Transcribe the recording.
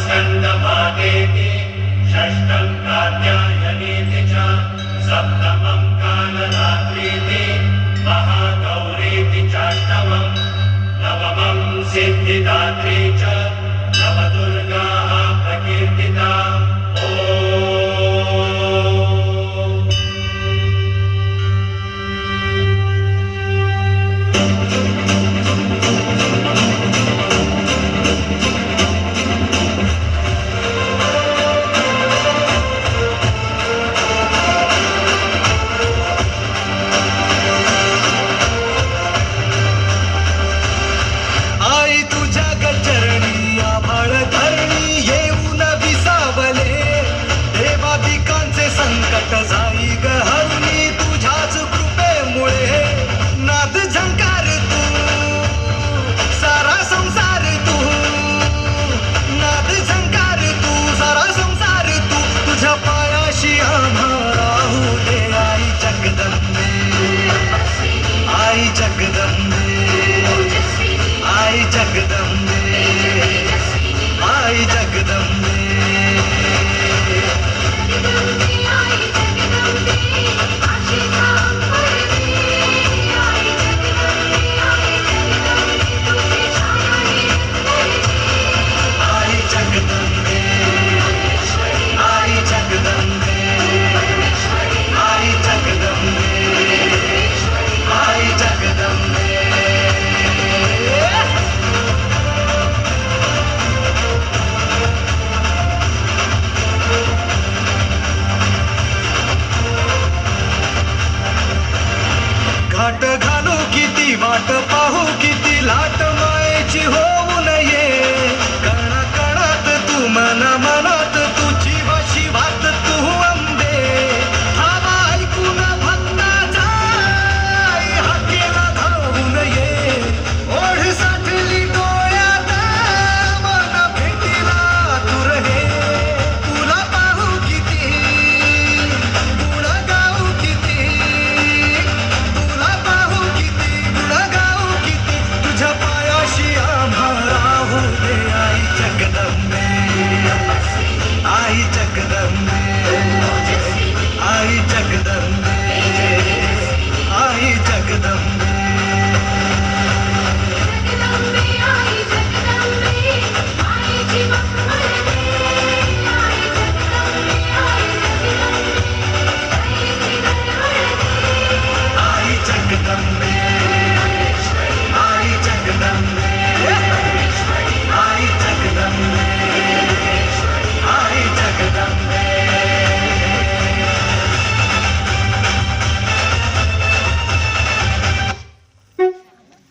स्कन्दमातेति षष्ठं कात्यायनीति च सप्तमं कालरात्रीति महागौरीति चाष्टमं नवमं सिद्धिदात्री च नवदुर्गाः प्रकीर्तिता। जाई ग हरणी तुझ्याच कृपेमुळे नाद झंकार तू सारा संसार तू नाद झंकार तू सारा संसार तू तुझ्या पायाशी आम्हा राहू दे आई जगदंबे आई जगदंबे आई जगदंबे आई जगदंबे घाट घालू किती वाट पाहू किती लाट मायेची होऊ नये कणा कणात तू मना मनात तुझी वाशी भात तू अंबे हवा ऐकून भक्ताचा हाकेला धावू नये ओढ साठली डोळ्यात मन भेटीला तुर हे तुला पाहू किती गुण गाऊ किती तुझ्या पायाशी आम्हा राहू दे आई जगदंबे आई जगदंबे आई जगदंबे